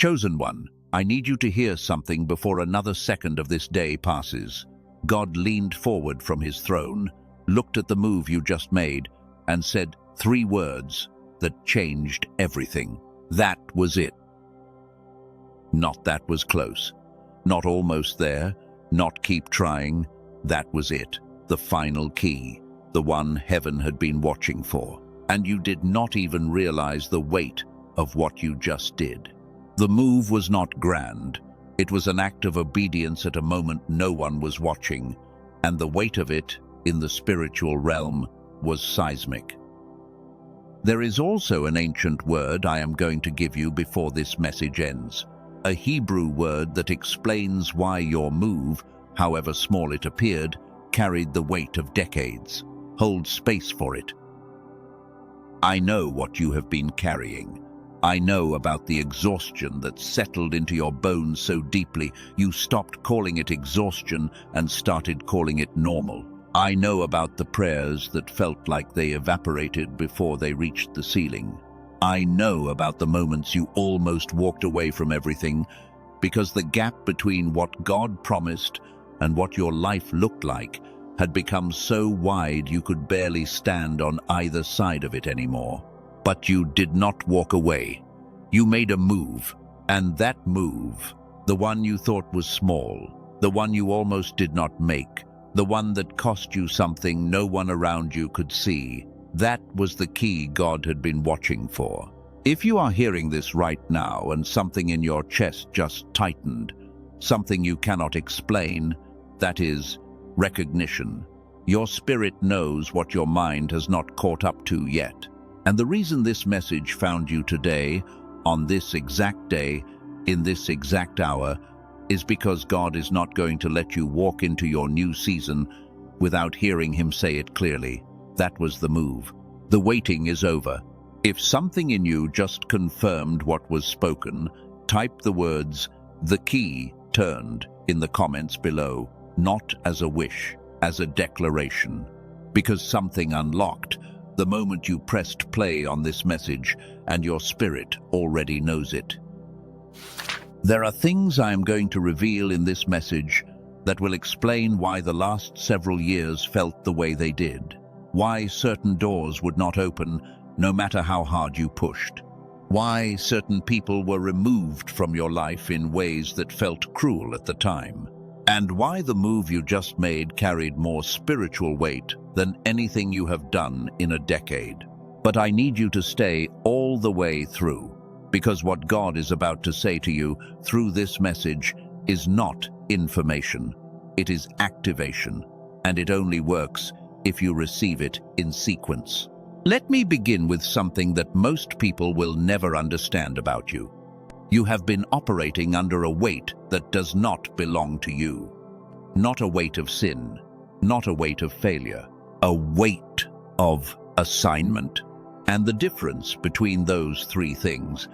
Chosen one, I need you to hear something before another second of this day passes. God leaned forward from his throne, looked at the move you just made, and said 3 words that changed everything. That was it. Not that was close. Not almost there. Not keep trying. That was it. The final key. The one heaven had been watching for. And you did not even realize the weight of what you just did. The move was not grand. It was an act of obedience at a moment no one was watching. And the weight of it, in the spiritual realm, was seismic. There is also an ancient word I am going to give you before this message ends. A Hebrew word that explains why your move, however small it appeared, carried the weight of decades. Hold space for it. I know what you have been carrying. I know about the exhaustion that settled into your bones so deeply you stopped calling it exhaustion and started calling it normal. I know about the prayers that felt like they evaporated before they reached the ceiling. I know about the moments you almost walked away from everything because the gap between what God promised and what your life looked like had become so wide you could barely stand on either side of it anymore. But you did not walk away. You made a move, and that move, the one you thought was small, the one you almost did not make, the one that cost you something no one around you could see, that was the key God had been watching for. If you are hearing this right now and something in your chest just tightened, something you cannot explain, that is recognition. Your spirit knows what your mind has not caught up to yet. And the reason this message found you today, on this exact day, in this exact hour, is because God is not going to let you walk into your new season without hearing him say it clearly. That was the move. The waiting is over. If something in you just confirmed what was spoken, type the words, "The key turned," in the comments below, not as a wish, as a declaration. Because something unlocked the moment you pressed play on this message, and your spirit already knows it. There are things I am going to reveal in this message that will explain why the last several years felt the way they did, why certain doors would not open no matter how hard you pushed, why certain people were removed from your life in ways that felt cruel at the time, and why the move you just made carried more spiritual weight than anything you have done in a decade. But I need you to stay all the way through, because what God is about to say to you through this message is not information. It is activation, and it only works if you receive it in sequence. Let me begin with something that most people will never understand about you. You have been operating under a weight that does not belong to you. Not a weight of sin, not a weight of failure, a weight of assignment. And the difference between those 3 things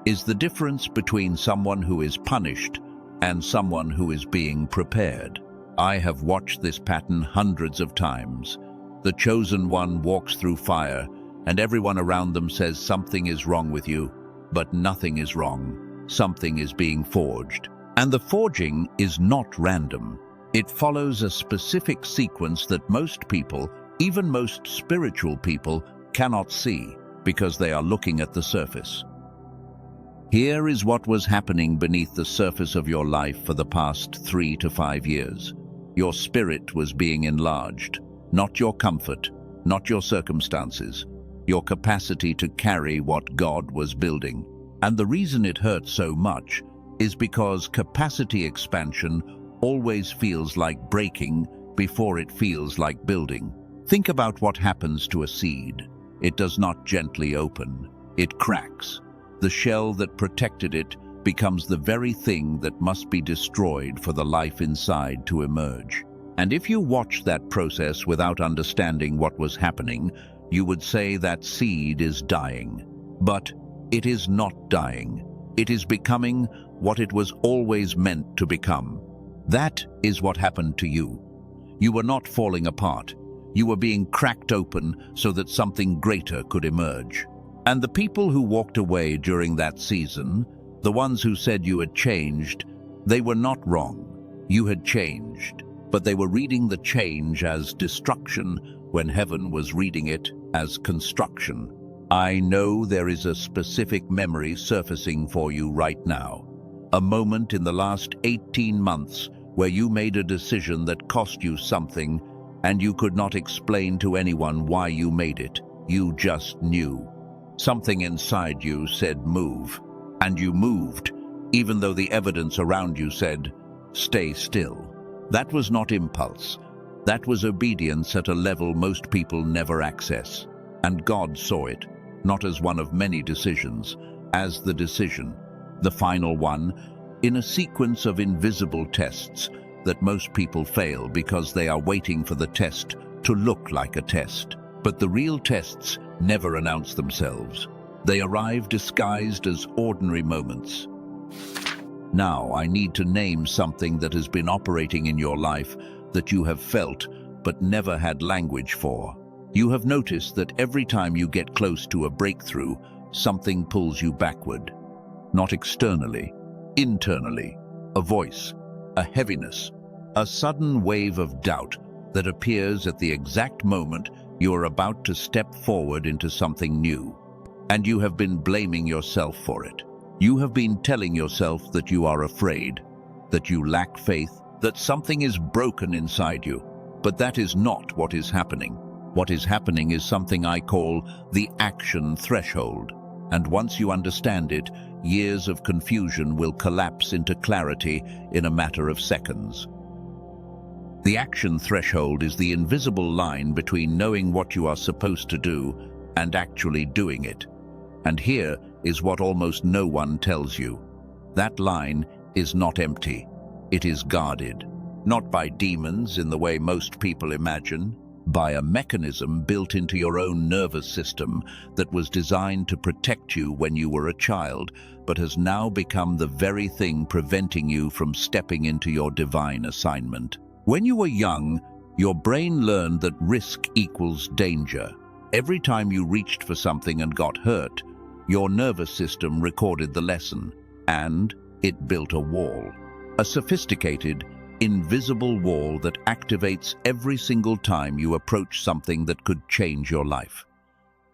is the difference between someone who is punished and someone who is being prepared. I have watched this pattern hundreds of times. The chosen one walks through fire, and everyone around them says something is wrong with you, but nothing is wrong. Something is being forged. And the forging is not random. It follows a specific sequence that most people, even most spiritual people, cannot see because they are looking at the surface. Here is what was happening beneath the surface of your life for the past 3 to 5 years. Your spirit was being enlarged, not your comfort, not your circumstances, your capacity to carry what God was building. And the reason it hurts so much is because capacity expansion always feels like breaking before it feels like building. Think about what happens to a seed. It does not gently open. It cracks. The shell that protected it becomes the very thing that must be destroyed for the life inside to emerge. And if you watch that process without understanding what was happening, you would say that seed is dying. But it is not dying. It is becoming what it was always meant to become. That is what happened to you. You were not falling apart. You were being cracked open so that something greater could emerge. And the people who walked away during that season, The ones who said you had changed, they were not wrong. You had changed, but they were reading the change as destruction when heaven was reading it as construction. I know there is a specific memory surfacing for you right now. A moment in the last 18 months where you made a decision that cost you something and you could not explain to anyone why you made it. You just knew. Something inside you said move, and you moved, even though the evidence around you said stay still. That was not impulse. That was obedience at a level most people never access. And God saw it, not as one of many decisions, as the decision, the final one, in a sequence of invisible tests that most people fail because they are waiting for the test to look like a test. But the real tests never announce themselves. They arrive disguised as ordinary moments. Now I need to name something that has been operating in your life that you have felt but never had language for. You have noticed that every time you get close to a breakthrough, something pulls you backward. Not externally, internally. A voice, a heaviness, a sudden wave of doubt that appears at the exact moment you are about to step forward into something new. And you have been blaming yourself for it. You have been telling yourself that you are afraid, that you lack faith, that something is broken inside you. But that is not what is happening. What is happening is something I call the action threshold. And once you understand it, years of confusion will collapse into clarity in a matter of seconds. The action threshold is the invisible line between knowing what you are supposed to do and actually doing it. And here is what almost no one tells you. That line is not empty. It is guarded. Not by demons in the way most people imagine, by a mechanism built into your own nervous system that was designed to protect you when you were a child, but has now become the very thing preventing you from stepping into your divine assignment. When you were young, your brain learned that risk equals danger. Every time you reached for something and got hurt, your nervous system recorded the lesson, and it built a wall. A sophisticated, invisible wall that activates every single time you approach something that could change your life.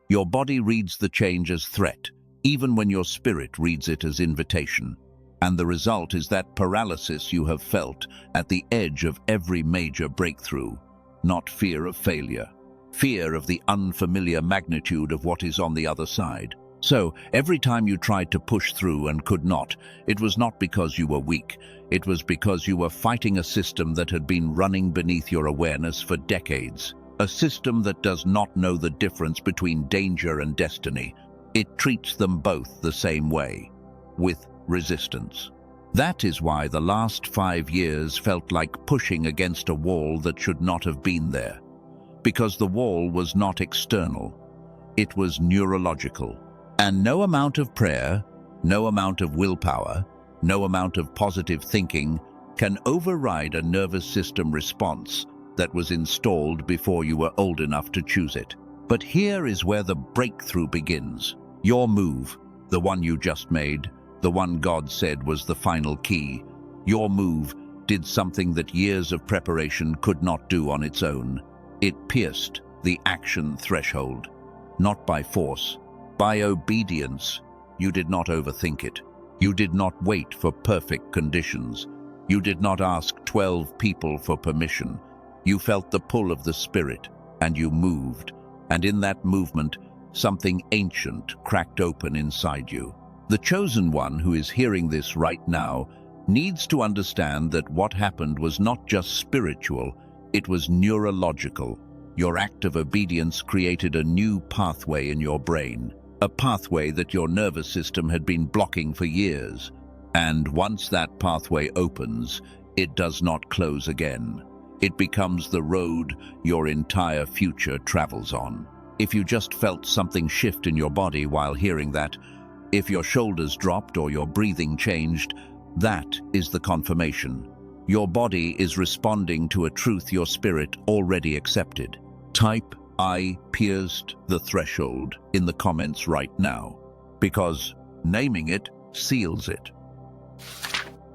Your body reads the change as threat, even when your spirit reads it as invitation. And the result is that paralysis you have felt at the edge of every major breakthrough. Not fear of failure, fear of the unfamiliar magnitude of what is on the other side. So, every time you tried to push through and could not, it was not because you were weak. It was because you were fighting a system that had been running beneath your awareness for decades. A system that does not know the difference between danger and destiny. It treats them both the same way, with resistance. That is why the last 5 years felt like pushing against a wall that should not have been there. Because the wall was not external. It was neurological. And no amount of prayer, no amount of willpower, no amount of positive thinking can override a nervous system response that was installed before you were old enough to choose it. But here is where the breakthrough begins. Your move, the one you just made, the one God said was the final key. Your move did something that years of preparation could not do on its own. It pierced the action threshold, not by force, by obedience. You did not overthink it. You did not wait for perfect conditions. You did not ask 12 people for permission. You felt the pull of the Spirit, and you moved. And in that movement, something ancient cracked open inside you. The chosen one who is hearing this right now needs to understand that what happened was not just spiritual, it was neurological. Your act of obedience created a new pathway in your brain. A pathway that your nervous system had been blocking for years. And once that pathway opens, it does not close again. It becomes the road your entire future travels on. If you just felt something shift in your body while hearing that, if your shoulders dropped or your breathing changed, that is the confirmation. Your body is responding to a truth your spirit already accepted. Type "I pierced the threshold" in the comments right now, because naming it seals it.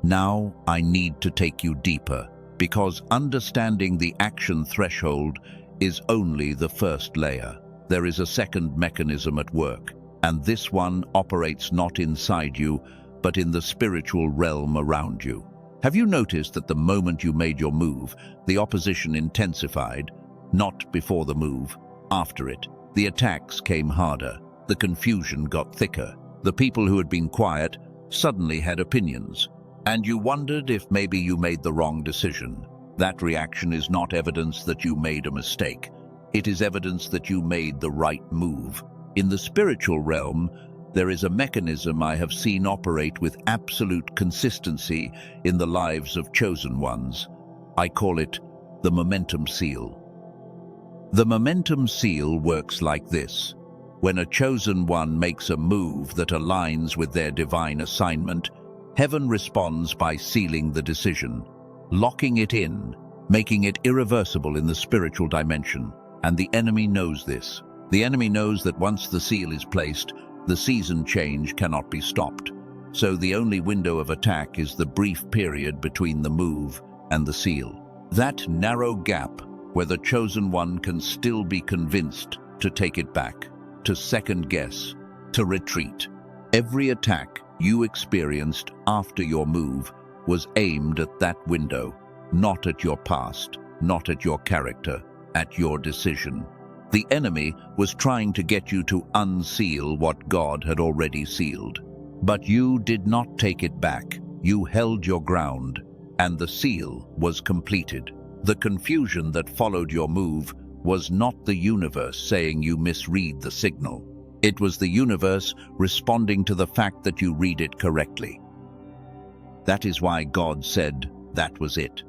Now I need to take you deeper, because understanding the action threshold is only the first layer. There is a second mechanism at work, and this one operates not inside you, but in the spiritual realm around you. Have you noticed that the moment you made your move, the opposition intensified? Not before the move, after it. The attacks came harder, the confusion got thicker. The people who had been quiet suddenly had opinions, and you wondered if maybe you made the wrong decision. That reaction is not evidence that you made a mistake. It is evidence that you made the right move. In the spiritual realm, there is a mechanism I have seen operate with absolute consistency in the lives of chosen ones. I call it the momentum seal. The momentum seal works like this. When a chosen one makes a move that aligns with their divine assignment, heaven responds by sealing the decision, locking it in, making it irreversible in the spiritual dimension. And the enemy knows this. The enemy knows that once the seal is placed, the season change cannot be stopped. So the only window of attack is the brief period between the move and the seal. That narrow gap where the chosen one can still be convinced to take it back, to second guess, to retreat. Every attack you experienced after your move was aimed at that window, not at your past, not at your character, at your decision. The enemy was trying to get you to unseal what God had already sealed. But you did not take it back. You held your ground, and the seal was completed. The confusion that followed your move was not the universe saying you misread the signal. It was the universe responding to the fact that you read it correctly. That is why God said that was it.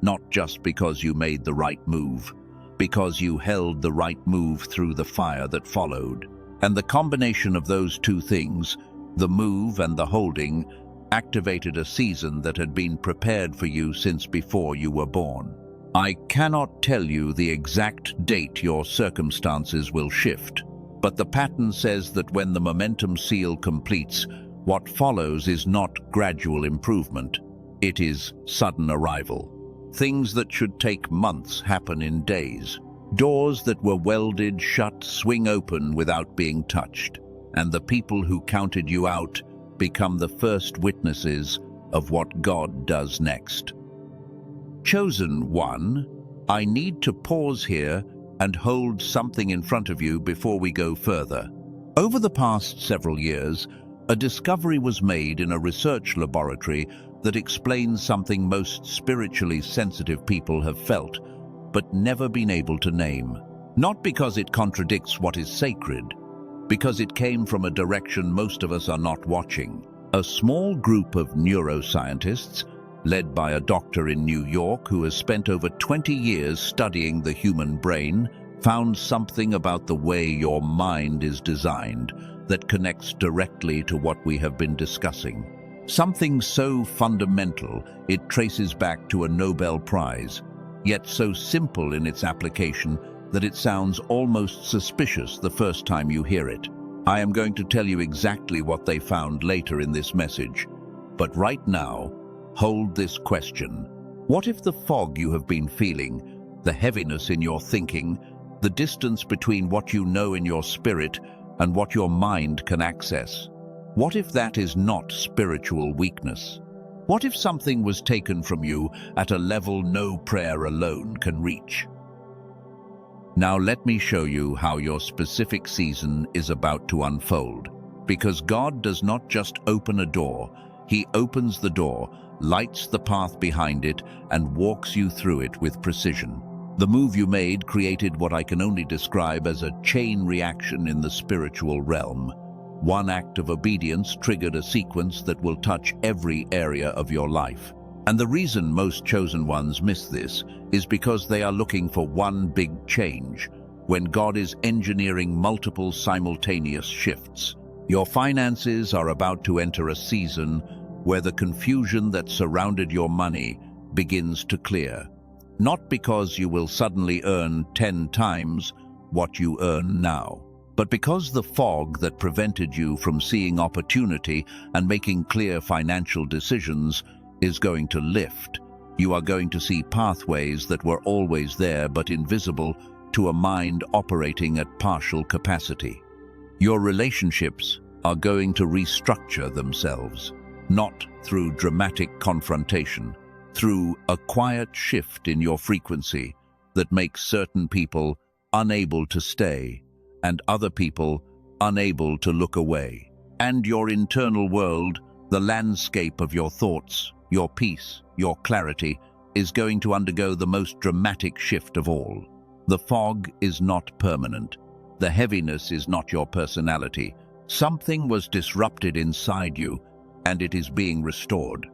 Not just because you made the right move, because you held the right move through the fire that followed. And the combination of those two things, the move and the holding, activated a season that had been prepared for you since before you were born. I cannot tell you the exact date your circumstances will shift, but the pattern says that when the momentum seal completes, what follows is not gradual improvement, it is sudden arrival. Things that should take months happen in days. Doors that were welded shut swing open without being touched, and the people who counted you out become the first witnesses of what God does next. Chosen one, I need to pause here and hold something in front of you before we go further. Over the past several years, a discovery was made in a research laboratory that explains something most spiritually sensitive people have felt, but never been able to name. Not because it contradicts what is sacred, because it came from a direction most of us are not watching. A small group of neuroscientists, led by a doctor in New York who has spent over 20 years studying the human brain, found something about the way your mind is designed that connects directly to what we have been discussing. Something so fundamental it traces back to a Nobel Prize, yet so simple in its application that it sounds almost suspicious the first time you hear it. I am going to tell you exactly what they found later in this message, but right now, hold this question. What if the fog you have been feeling, the heaviness in your thinking, the distance between what you know in your spirit and what your mind can access, what if that is not spiritual weakness? What if something was taken from you at a level no prayer alone can reach? Now let me show you how your specific season is about to unfold. Because God does not just open a door, He opens the door, lights the path behind it, and walks you through it with precision. The move you made created what I can only describe as a chain reaction in the spiritual realm. One act of obedience triggered a sequence that will touch every area of your life. And the reason most chosen ones miss this is because they are looking for one big change, when God is engineering multiple simultaneous shifts. Your finances are about to enter a season where the confusion that surrounded your money begins to clear. Not because you will suddenly earn 10 times what you earn now, But because the fog that prevented you from seeing opportunity and making clear financial decisions is going to lift, you are going to see pathways that were always there but invisible to a mind operating at partial capacity. Your relationships are going to restructure themselves, not through dramatic confrontation, through a quiet shift in your frequency that makes certain people unable to stay and other people unable to look away. And your internal world, the landscape of your thoughts, your peace, your clarity, is going to undergo the most dramatic shift of all. The fog is not permanent. The heaviness is not your personality. Something was disrupted inside you, and it is being restored.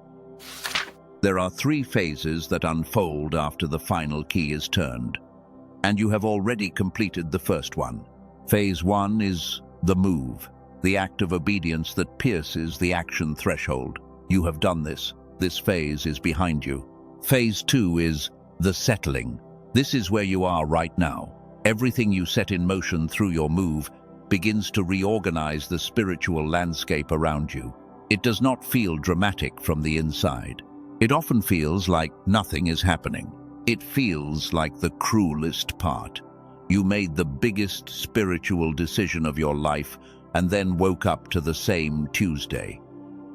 There are 3 phases that unfold after the final key is turned, and you have already completed the first one. Phase 1 is the move, the act of obedience that pierces the action threshold. You have done this. This phase is behind you. Phase 2 is the settling. This is where you are right now. Everything you set in motion through your move begins to reorganize the spiritual landscape around you. It does not feel dramatic from the inside. It often feels like nothing is happening. It feels like the cruelest part. You made the biggest spiritual decision of your life and then woke up to the same Tuesday.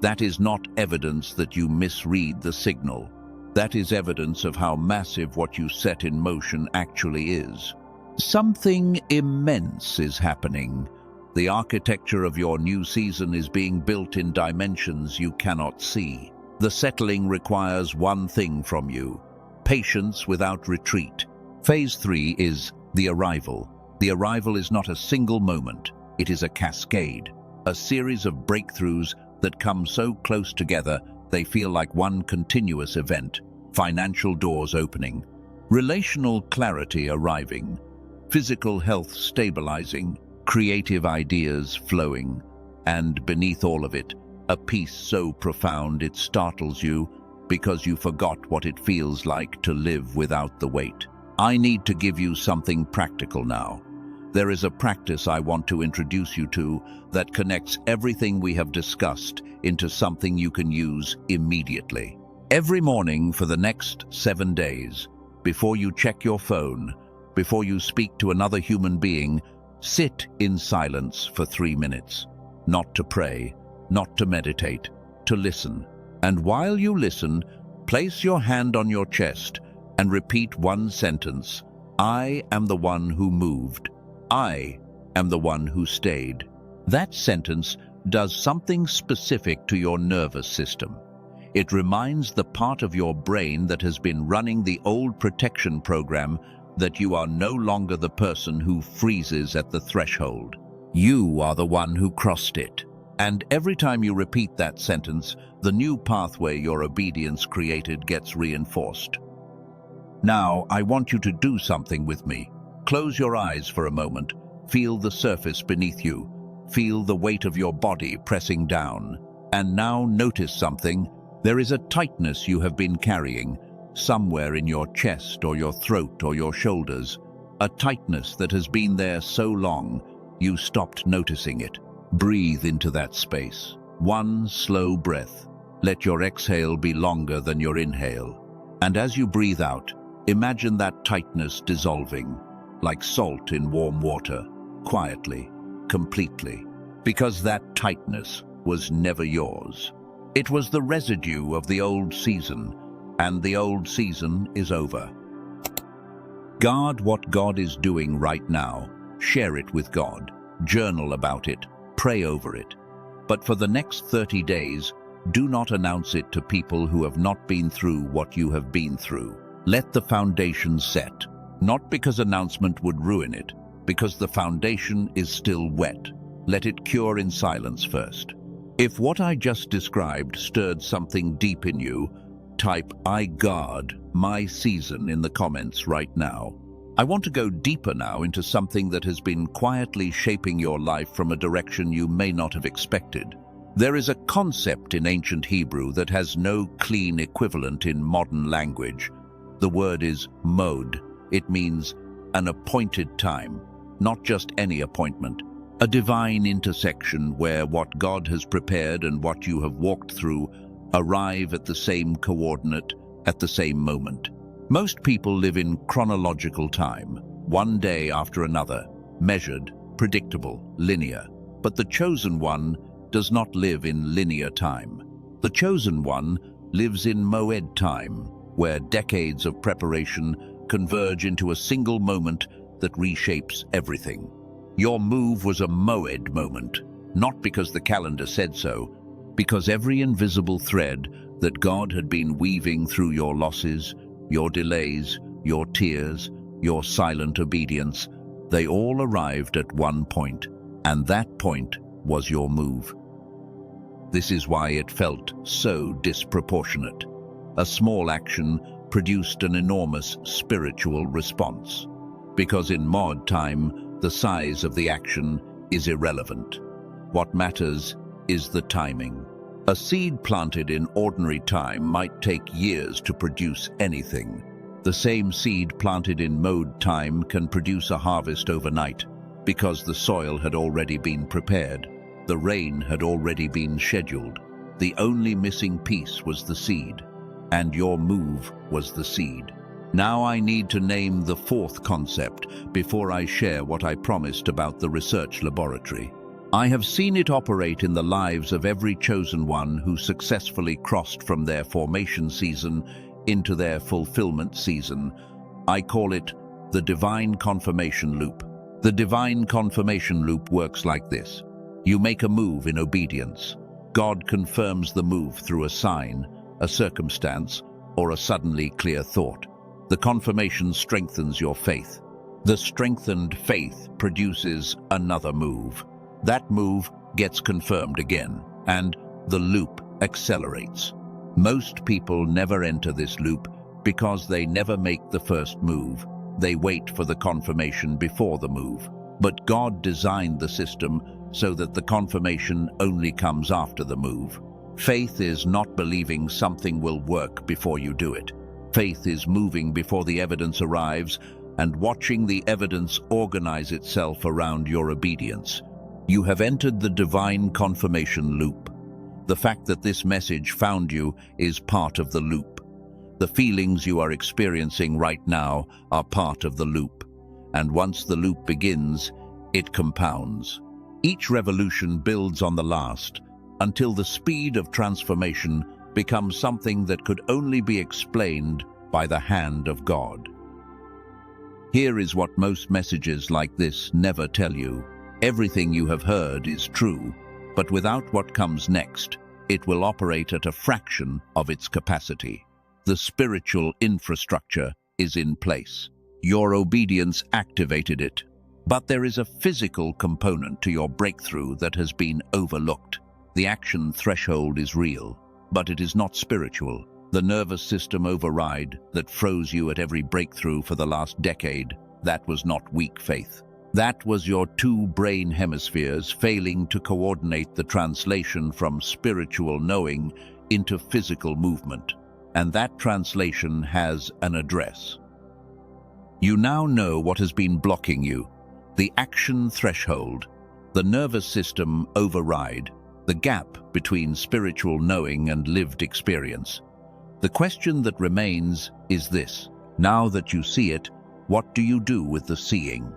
That is not evidence that you misread the signal. That is evidence of how massive what you set in motion actually is. Something immense is happening. The architecture of your new season is being built in dimensions you cannot see. The settling requires one thing from you: patience without retreat. Phase 3 is the arrival. The arrival is not a single moment. It is a cascade, a series of breakthroughs that come so close together they feel like one continuous event. Financial doors opening, relational clarity arriving, physical health stabilizing, creative ideas flowing, and beneath all of it, a peace so profound it startles you because you forgot what it feels like to live without the weight. I need to give you something practical now. There is a practice I want to introduce you to that connects everything we have discussed into something you can use immediately. Every morning for the next 7 days, before you check your phone, before you speak to another human being, sit in silence for 3 minutes. Not to pray, not to meditate, to listen. And while you listen, place your hand on your chest and repeat one sentence: I am the one who moved. I am the one who stayed. That sentence does something specific to your nervous system. It reminds the part of your brain that has been running the old protection program that you are no longer the person who freezes at the threshold. You are the one who crossed it. And every time you repeat that sentence, the new pathway your obedience created gets reinforced. Now, I want you to do something with me. Close your eyes for a moment. Feel the surface beneath you. Feel the weight of your body pressing down. And now notice something. There is a tightness you have been carrying, somewhere in your chest or your throat or your shoulders. A tightness that has been there so long, you stopped noticing it. Breathe into that space. One slow breath. Let your exhale be longer than your inhale. And as you breathe out, imagine that tightness dissolving, like salt in warm water, quietly, completely, because that tightness was never yours. It was the residue of the old season, and the old season is over. Guard what God is doing right now. Share it with God. Journal about it. Pray over it. But for the next 30 days, do not announce it to people who have not been through what you have been through. Let the foundation set, not because announcement would ruin it, because the foundation is still wet. Let it cure in silence first. If what I just described stirred something deep in you, type "I guard my season" in the comments right now. I want to go deeper now into something that has been quietly shaping your life from a direction you may not have expected. There is a concept in ancient Hebrew that has no clean equivalent in modern language. The word is Moed. It means an appointed time, not just any appointment, A divine intersection where what God has prepared and what you have walked through arrive at the same coordinate at the same moment. Most people live in chronological time, one day after another, measured, predictable, linear. But the Chosen One does not live in linear time. The Chosen One lives in Moed time, where decades of preparation converge into a single moment that reshapes everything. Your move was a Moed moment, not because the calendar said so, because every invisible thread that God had been weaving through your losses, your delays, your tears, your silent obedience, they all arrived at one point, and that point was your move. This is why it felt so disproportionate. A small action produced an enormous spiritual response. Because in Moed time, the size of the action is irrelevant. What matters is the timing. A seed planted in ordinary time might take years to produce anything. The same seed planted in Moed time can produce a harvest overnight, because the soil had already been prepared. The rain had already been scheduled. The only missing piece was the seed, and your move was the seed. Now I need to name the fourth concept before I share what I promised about the research laboratory. I have seen it operate in the lives of every chosen one who successfully crossed from their formation season into their fulfillment season. I call it the divine confirmation loop. The divine confirmation loop works like this. You make a move in obedience. God confirms the move through a sign, a circumstance, or a suddenly clear thought. The confirmation strengthens your faith. The strengthened faith produces another move. That move gets confirmed again, and the loop accelerates. Most people never enter this loop because they never make the first move. They wait for the confirmation before the move. But God designed the system so that the confirmation only comes after the move. Faith is not believing something will work before you do it. Faith is moving before the evidence arrives and watching the evidence organize itself around your obedience. You have entered the divine confirmation loop. The fact that this message found you is part of the loop. The feelings you are experiencing right now are part of the loop. And once the loop begins, it compounds. Each revolution builds on the last, until the speed of transformation becomes something that could only be explained by the hand of God. Here is what most messages like this never tell you. Everything you have heard is true, but without what comes next, it will operate at a fraction of its capacity. The spiritual infrastructure is in place. Your obedience activated it. But there is a physical component to your breakthrough that has been overlooked. The action threshold is real, but it is not spiritual. The nervous system override that froze you at every breakthrough for the last decade, that was not weak faith. That was your two brain hemispheres failing to coordinate the translation from spiritual knowing into physical movement. And that translation has an address. You now know what has been blocking you. The action threshold, the nervous system override, the gap between spiritual knowing and lived experience. The question that remains is this: now that you see it, what do you do with the seeing?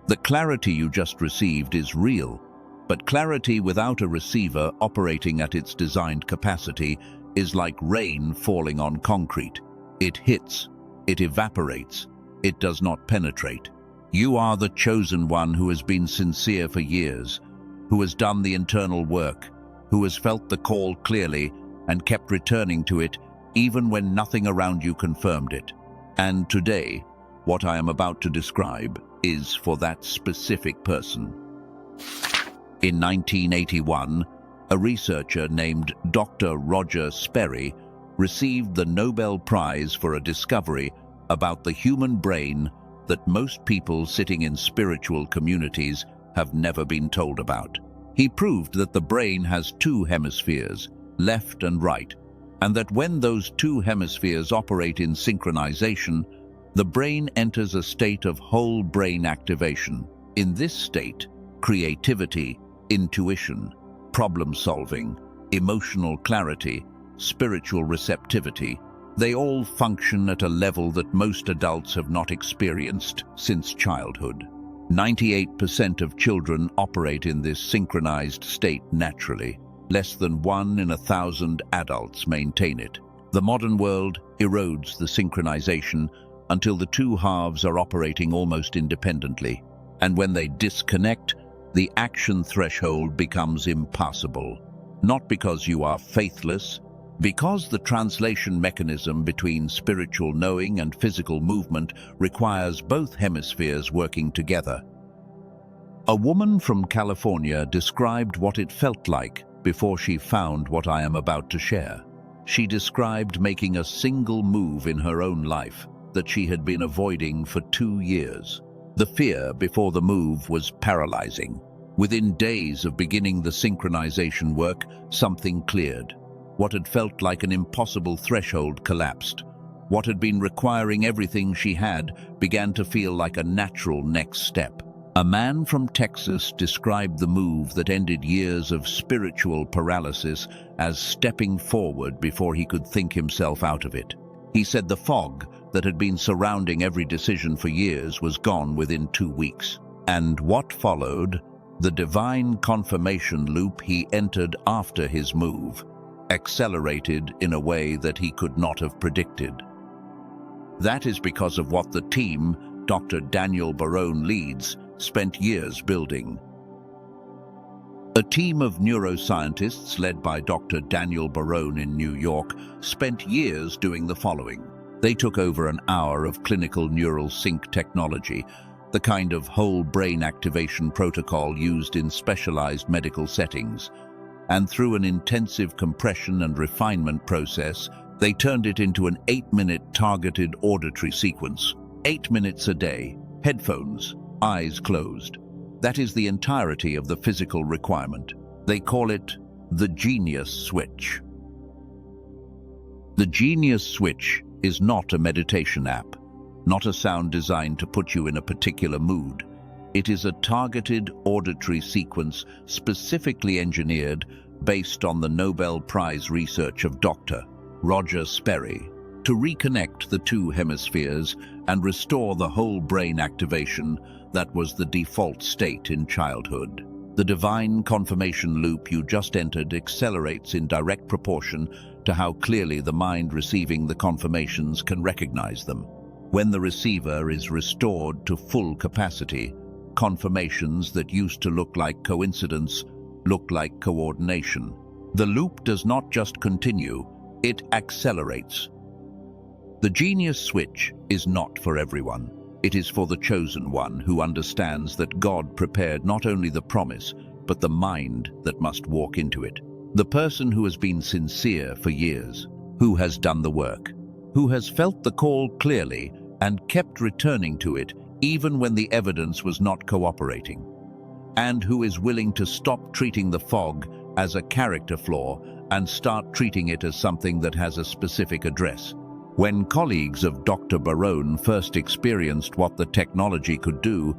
The clarity you just received is real, but clarity without a receiver operating at its designed capacity is like rain falling on concrete. It hits, it evaporates, it does not penetrate. You are the chosen one who has been sincere for years, who has done the internal work, who has felt the call clearly and kept returning to it even when nothing around you confirmed it. And today, what I am about to describe is for that specific person. In 1981, a researcher named Dr. Roger Sperry received the Nobel Prize for a discovery about the human brain that most people sitting in spiritual communities have never been told about. He proved that the brain has two hemispheres, left and right, and that when those two hemispheres operate in synchronization, the brain enters a state of whole brain activation. In this state, creativity, intuition, problem-solving, emotional clarity, spiritual receptivity. They all function at a level that most adults have not experienced since childhood. 98% of children operate in this synchronized state naturally. Less than 1 in 1,000 adults maintain it. The modern world erodes the synchronization until the two halves are operating almost independently. And when they disconnect, the action threshold becomes impassable. Not because you are faithless, because the translation mechanism between spiritual knowing and physical movement requires both hemispheres working together. A woman from California described what it felt like before she found what I am about to share. She described making a single move in her own life that she had been avoiding for 2 years. The fear before the move was paralyzing. Within days of beginning the synchronization work, something cleared. What had felt like an impossible threshold collapsed. What had been requiring everything she had began to feel like a natural next step. A man from Texas described the move that ended years of spiritual paralysis as stepping forward before he could think himself out of it. He said the fog that had been surrounding every decision for years was gone within 2 weeks. And what followed, the divine confirmation loop he entered after his move, accelerated in a way that he could not have predicted. That is because of what the team Dr. Daniel Barone leads spent years building. A team of neuroscientists led by Dr. Daniel Barone in New York spent years doing the following. They took over an hour of clinical neural sync technology, the kind of whole brain activation protocol used in specialized medical settings, and through an intensive compression and refinement process, they turned it into an 8-minute targeted auditory sequence. 8 minutes a day, headphones, eyes closed. That is the entirety of the physical requirement. They call it the Genius Switch. The Genius Switch is not a meditation app, not a sound designed to put you in a particular mood. It is a targeted auditory sequence specifically engineered based on the Nobel Prize research of Dr. Roger Sperry to reconnect the two hemispheres and restore the whole brain activation that was the default state in childhood. The divine confirmation loop you just entered accelerates in direct proportion to how clearly the mind receiving the confirmations can recognize them. When the receiver is restored to full capacity, confirmations that used to look like coincidence look like coordination. The loop does not just continue, it accelerates. The Genius Switch is not for everyone. It is for the chosen one who understands that God prepared not only the promise, but the mind that must walk into it. The person who has been sincere for years, who has done the work, who has felt the call clearly and kept returning to it even when the evidence was not cooperating, and who is willing to stop treating the fog as a character flaw and start treating it as something that has a specific address. When colleagues of Dr. Barone first experienced what the technology could do,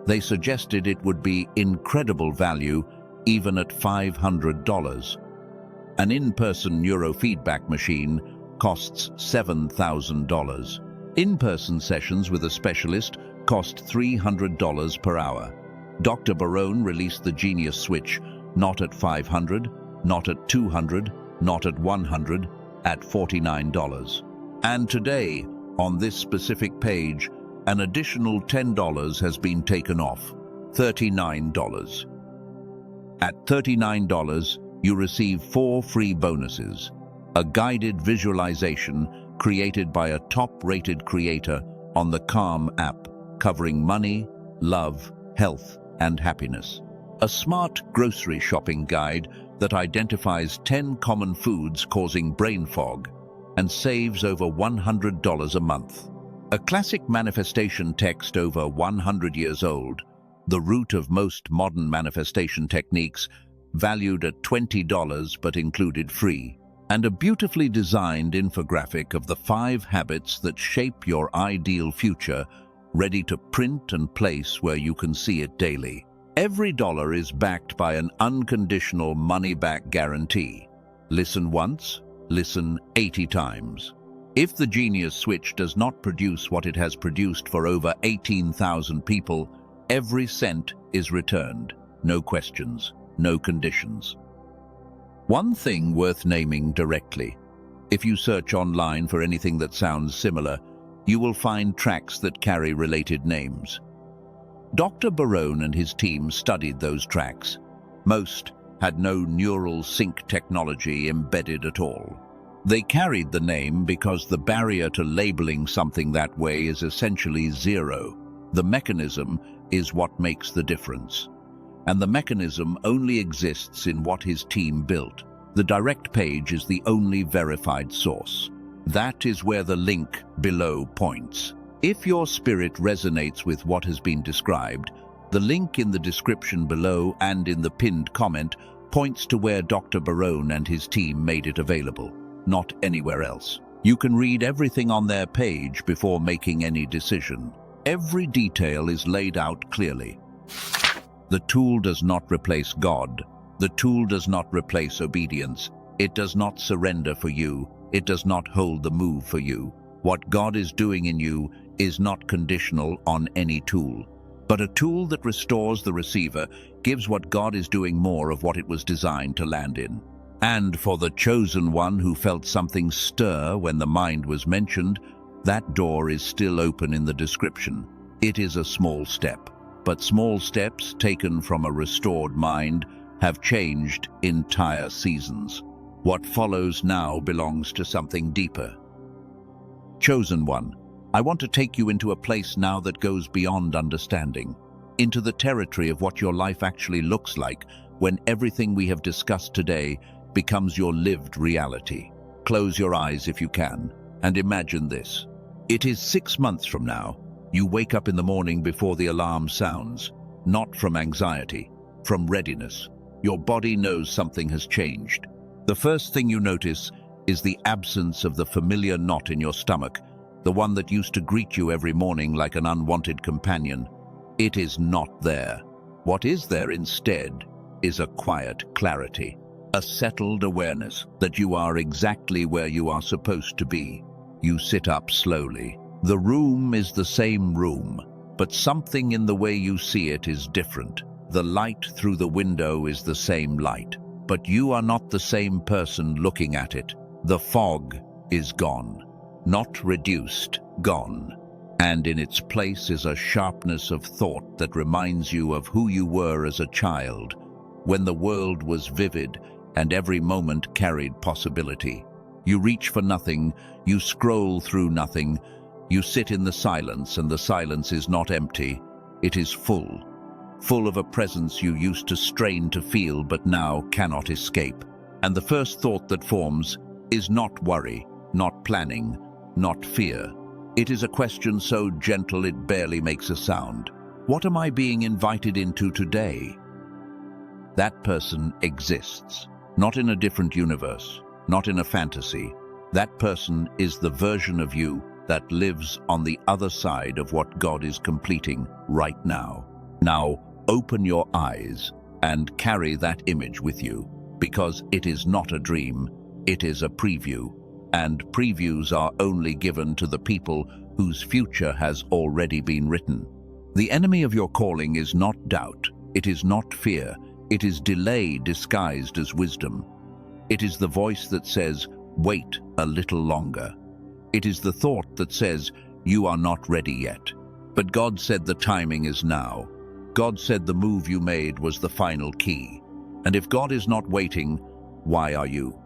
they suggested it would be incredible value even at $500. An in-person neurofeedback machine costs $7,000. In-person sessions with a specialist cost $300 per hour. Dr. Barone released the Genius Switch not at $500, not at $200, not at $100, at $49. And today, on this specific page, an additional $10 has been taken off, $39. At $39, you receive 4 free bonuses. A guided visualization created by a top-rated creator on the Calm app, covering money, love, health, and happiness. A smart grocery shopping guide that identifies 10 common foods causing brain fog and saves over $100 a month. A classic manifestation text over 100 years old, the root of most modern manifestation techniques, valued at $20 but included free. And a beautifully designed infographic of the 5 habits that shape your ideal future, ready to print and place where you can see it daily. Every dollar is backed by an unconditional money-back guarantee. Listen once, listen 80 times. If the genius switch does not produce what it has produced for over 18,000 people, every cent is returned. No questions, no conditions. One thing worth naming directly. If you search online for anything that sounds similar, you will find tracks that carry related names. Dr. Barone and his team studied those tracks. Most had no neural sync technology embedded at all. They carried the name because the barrier to labeling something that way is essentially zero. The mechanism is what makes the difference. And the mechanism only exists in what his team built. The direct page is the only verified source. That is where the link below points. If your spirit resonates with what has been described, the link in the description below and in the pinned comment points to where Dr. Barone and his team made it available, not anywhere else. You can read everything on their page before making any decision. Every detail is laid out clearly. The tool does not replace God. The tool does not replace obedience. It does not surrender for you. It does not hold the move for you. What God is doing in you is not conditional on any tool. But a tool that restores the receiver gives what God is doing more of what it was designed to land in. And for the chosen one who felt something stir when the mind was mentioned, that door is still open in the description. It is a small step, but small steps taken from a restored mind have changed entire seasons. What follows now belongs to something deeper. Chosen one, I want to take you into a place now that goes beyond understanding, into the territory of what your life actually looks like when everything we have discussed today becomes your lived reality. Close your eyes if you can, and imagine this. It is 6 months from now. You wake up in the morning before the alarm sounds, not from anxiety, from readiness. Your body knows something has changed. The first thing you notice is the absence of the familiar knot in your stomach, the one that used to greet you every morning like an unwanted companion. It is not there. What is there instead is a quiet clarity, a settled awareness that you are exactly where you are supposed to be. You sit up slowly. The room is the same room, but something in the way you see it is different. The light through the window is the same light, but you are not the same person looking at it. The fog is gone, not reduced, gone. And in its place is a sharpness of thought that reminds you of who you were as a child, when the world was vivid and every moment carried possibility. You reach for nothing, you scroll through nothing, you sit in the silence, and the silence is not empty, it is full. Full of a presence you used to strain to feel but now cannot escape. And the first thought that forms is not worry, not planning, not fear. It is a question so gentle it barely makes a sound. What am I being invited into today? That person exists, not in a different universe, not in a fantasy. That person is the version of you that lives on the other side of what God is completing right now. Now, open your eyes and carry that image with you, because it is not a dream, it is a preview, and previews are only given to the people whose future has already been written. The enemy of your calling is not doubt, it is not fear, it is delay disguised as wisdom. It is the voice that says, wait a little longer. It is the thought that says, you are not ready yet. But God said the timing is now. God said the move you made was the final key. And if God is not waiting, why are you?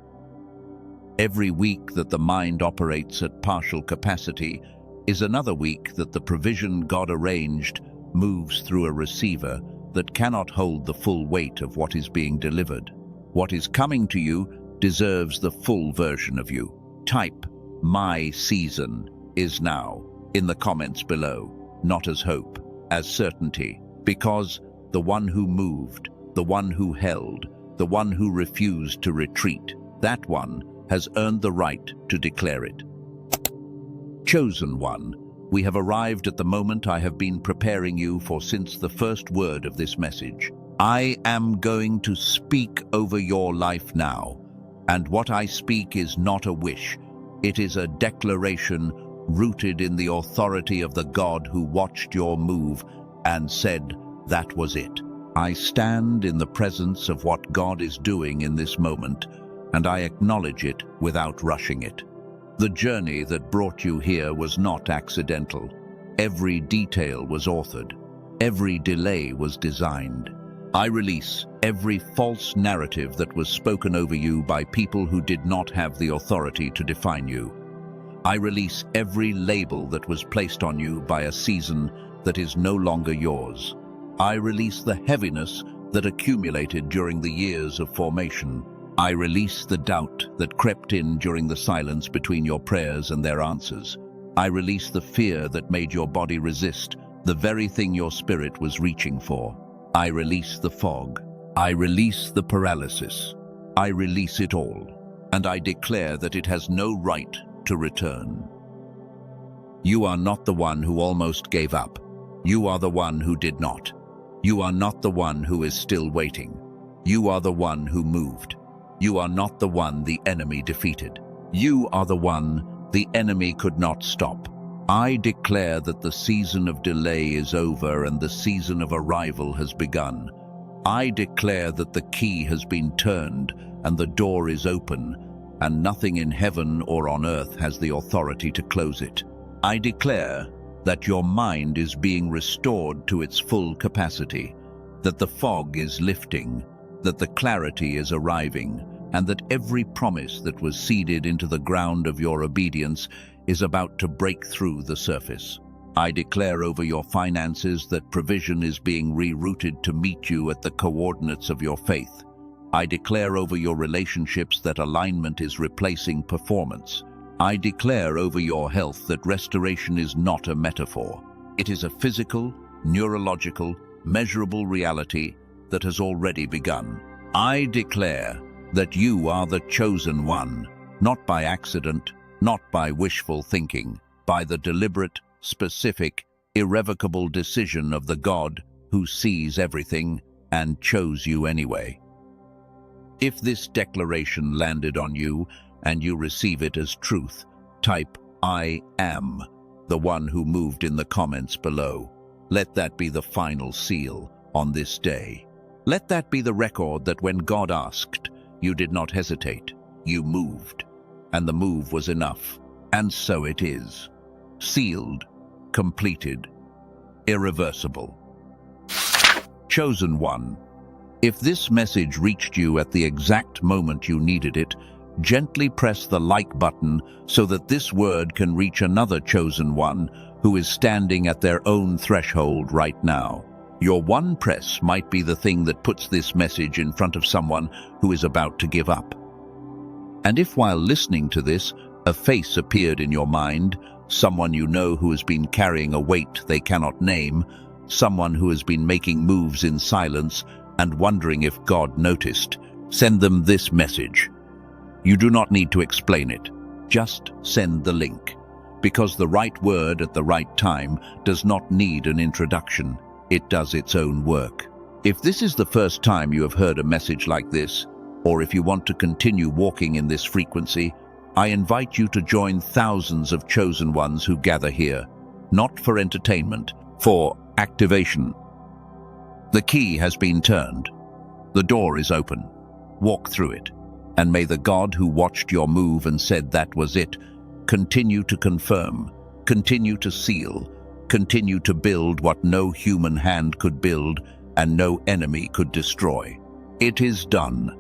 Every week that the mind operates at partial capacity is another week that the provision God arranged moves through a receiver that cannot hold the full weight of what is being delivered. What is coming to you deserves the full version of you. Type, "My season is now," in the comments below, not as hope, as certainty, because the one who moved, the one who held, the one who refused to retreat, that one has earned the right to declare it. Chosen one, we have arrived at the moment I have been preparing you for since the first word of this message. I am going to speak over your life now, and what I speak is not a wish. It is a declaration rooted in the authority of the God who watched your move and said, "That was it." I stand in the presence of what God is doing in this moment, and I acknowledge it without rushing it. The journey that brought you here was not accidental. Every detail was authored. Every delay was designed. I release every false narrative that was spoken over you by people who did not have the authority to define you. I release every label that was placed on you by a season that is no longer yours. I release the heaviness that accumulated during the years of formation. I release the doubt that crept in during the silence between your prayers and their answers. I release the fear that made your body resist the very thing your spirit was reaching for. I release the fog. I release the paralysis. I release it all, and I declare that it has no right to return. You are not the one who almost gave up. You are the one who did not. You are not the one who is still waiting. You are the one who moved. You are not the one the enemy defeated. You are the one the enemy could not stop. I declare that the season of delay is over and the season of arrival has begun. I declare that the key has been turned and the door is open, and nothing in heaven or on earth has the authority to close it. I declare that your mind is being restored to its full capacity, that the fog is lifting, that the clarity is arriving, and that every promise that was seeded into the ground of your obedience is about to break through the surface. I declare over your finances that provision is being rerouted to meet you at the coordinates of your faith. I declare over your relationships that alignment is replacing performance. I declare over your health that restoration is not a metaphor. It is a physical, neurological, measurable reality that has already begun. I declare that you are the chosen one, not by accident, not by wishful thinking, by the deliberate, specific, irrevocable decision of the God who sees everything and chose you anyway. If this declaration landed on you and you receive it as truth, type "I am" the one who moved in the comments below. Let that be the final seal on this day. Let that be the record that when God asked, you did not hesitate, you moved, and the move was enough. And so it is. Sealed, completed, irreversible. Chosen one. If this message reached you at the exact moment you needed it, gently press the like button so that this word can reach another chosen one who is standing at their own threshold right now. Your one press might be the thing that puts this message in front of someone who is about to give up. And if while listening to this, a face appeared in your mind, someone you know who has been carrying a weight they cannot name, someone who has been making moves in silence and wondering if God noticed, send them this message. You do not need to explain it. Just send the link. Because the right word at the right time does not need an introduction. It does its own work. If this is the first time you have heard a message like this, or if you want to continue walking in this frequency, I invite you to join thousands of chosen ones who gather here, not for entertainment, for activation. The key has been turned. The door is open. Walk through it. And may the God who watched your move and said that was it, continue to confirm, continue to seal, continue to build what no human hand could build and no enemy could destroy. It is done.